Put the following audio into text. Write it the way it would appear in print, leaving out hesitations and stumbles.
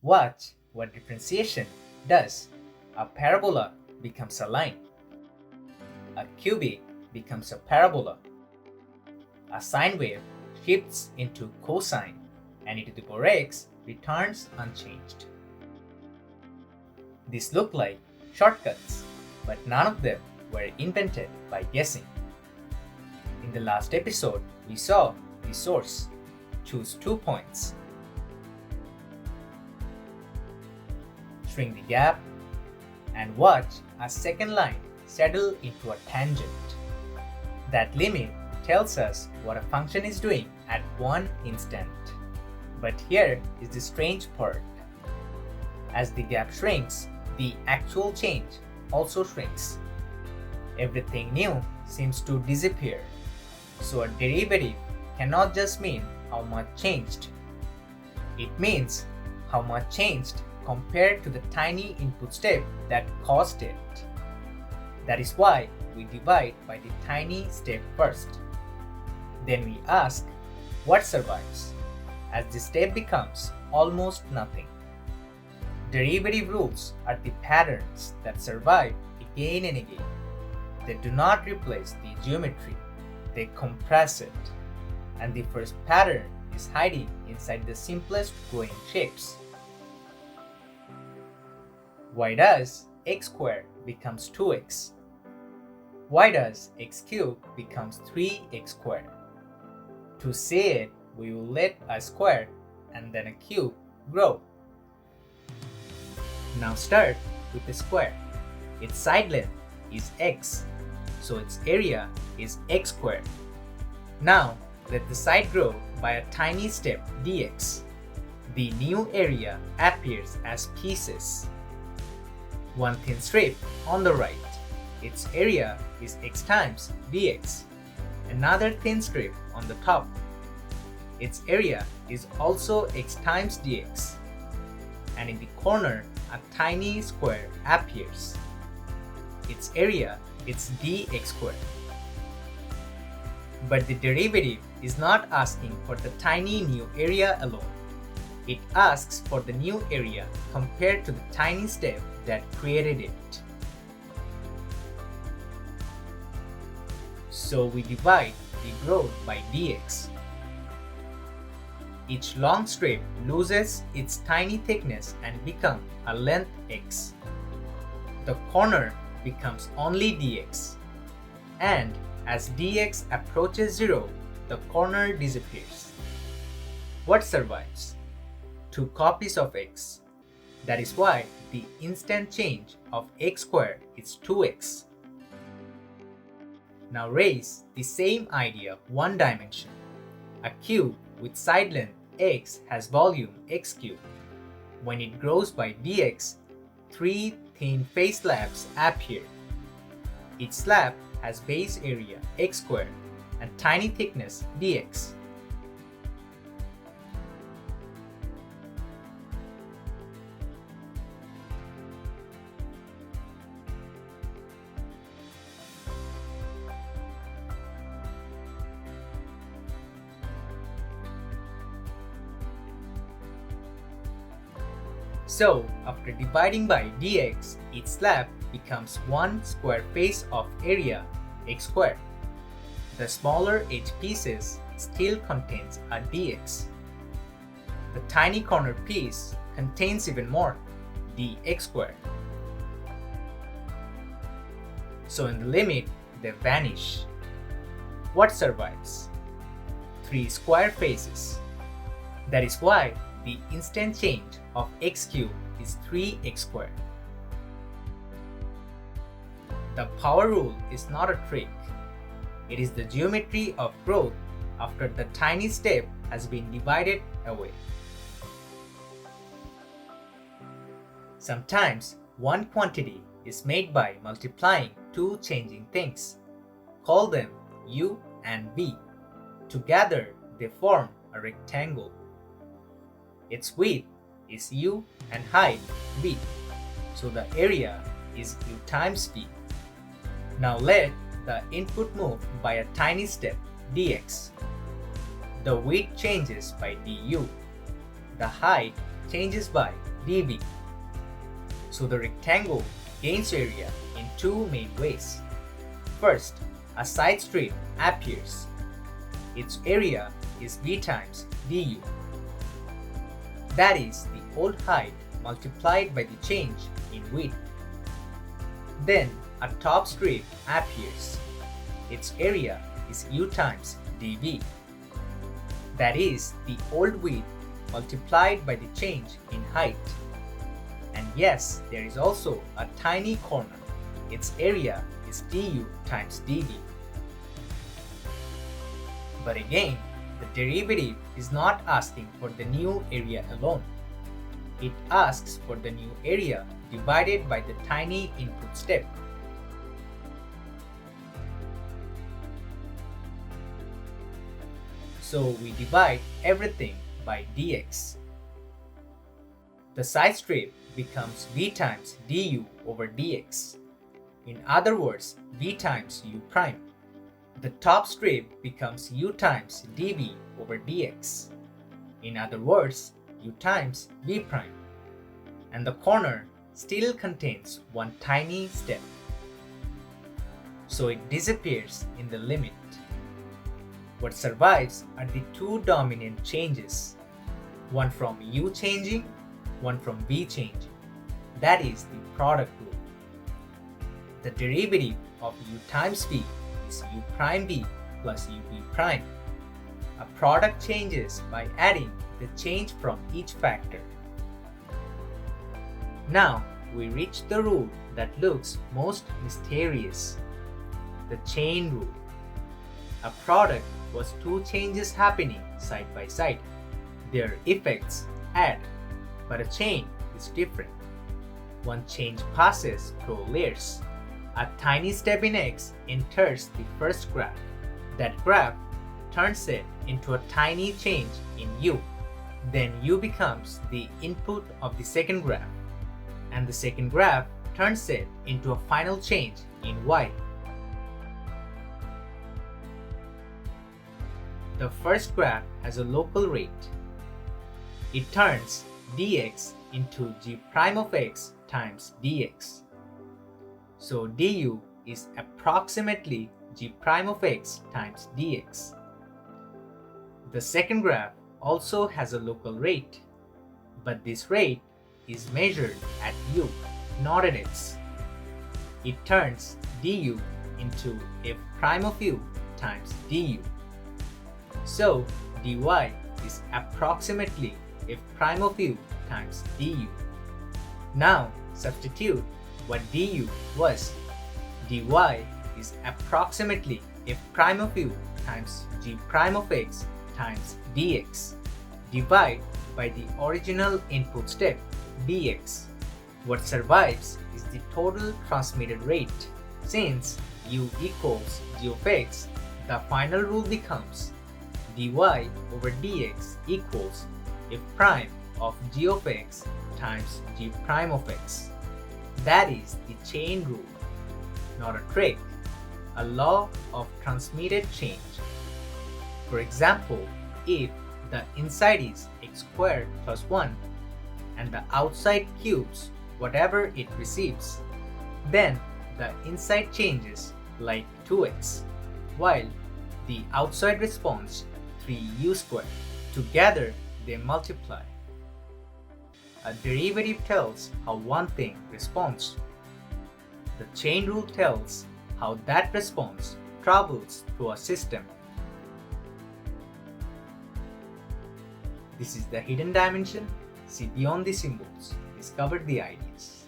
Watch what differentiation does. A parabola becomes a line. A cubic becomes a parabola. A sine wave shifts into cosine, and e to the power x returns unchanged. These look like shortcuts, but none of them were invented by guessing. In the last episode, we saw the source. Choose 2 points. Shrink the gap and watch a second line settle into a tangent. That limit tells us what a function is doing at one instant. But here is the strange part. As the gap shrinks, the actual change also shrinks. Everything new seems to disappear. So a derivative cannot just mean how much changed. It means how much changed compared to the tiny input step that caused it. That is why we divide by the tiny step first. Then we ask, what survives? As the step becomes almost nothing. Derivative rules are the patterns that survive again and again. They do not replace the geometry, they compress it. And the first pattern is hiding inside the simplest growing shapes. Why does x squared becomes 2x? Why does x cubed becomes 3x squared? To say it, we will let a square and then a cube grow. Now start with the square. Its side length is x, so its area is x squared. Now let the side grow by a tiny step dx. The new area appears as pieces. One thin strip on the right, its area is x times dx. Another thin strip on the top, its area is also x times dx. And in the corner, a tiny square appears. Its area is dx squared. But the derivative is not asking for the tiny new area alone. It asks for the new area compared to the tiny step that created it. So we divide the growth by dx. Each long strip loses its tiny thickness and becomes a length x. The corner becomes only dx. And as dx approaches 0, the corner disappears. What survives? 2 copies of x. That is why the instant change of x squared is 2x. Now raise the same idea one dimension. A cube with side length x has volume x cubed. When it grows by dx, 3 thin face slabs appear. Each slab has base area x squared and tiny thickness dx. So, after dividing by dx, each slab becomes one square face of area x squared. The smaller edge pieces still contains a dx. The tiny corner piece contains even more, dx squared. So in the limit, they vanish. What survives? 3 square faces. That is why the instant change of x cubed is 3x squared. The power rule is not a trick. It is the geometry of growth after the tiny step has been divided away. Sometimes one quantity is made by multiplying 2 changing things. Call them u and v. Together they form a rectangle. Its width is u and height v, so the area is u times v. Now let the input move by a tiny step dx. The width changes by du. The height changes by dv. So the rectangle gains area in two main ways. First, a side strip appears. Its area is v times du. That is the old height multiplied by the change in width. Then a top strip appears. Its area is u times dv. That is the old width multiplied by the change in height. And yes, there is also a tiny corner. Its area is du times dv. But again, the derivative is not asking for the new area alone. It asks for the new area divided by the tiny input step. So we divide everything by dx. The side strip becomes v times du over dx. In other words, v times u prime. The top strip becomes u times dv over dx. In other words, u times v prime. And the corner still contains one tiny step. So it disappears in the limit. What survives are the two dominant changes, one from u changing, one from v changing. That is the product rule. The derivative of u times v is u prime v plus uv prime. A product changes by adding the change from each factor. Now we reach the rule that looks most mysterious, the chain rule. A product was two changes happening side by side. Their effects add, but a chain is different. One change passes through layers. A tiny step in x enters the first graph. That graph turns it into a tiny change in u. Then u becomes the input of the second graph. And the second graph turns it into a final change in y. The first graph has a local rate. It turns dx into g prime of x times dx. So du is approximately g prime of x times dx. The second graph also has a local rate, but this rate is measured at u, not at x. It turns du into f prime of u times du. So dy is approximately f prime of u times du. Now substitute what du was. dy is approximately f prime of u times g prime of x times dx. Divide by the original input step dx. What survives is the total transmitted rate. Since u equals g of x, the final rule becomes dy over dx equals f prime of g of x times g prime of x. That is the chain rule, not a trick, a law of transmitted change. For example, if the inside is x squared plus 1 and the outside cubes whatever it receives, then the inside changes like 2x, while the outside responds 3u squared. Together they multiply. A derivative tells how one thing responds. The chain rule tells how that response travels through a system. This is the hidden dimension. See beyond the symbols. Discover the ideas.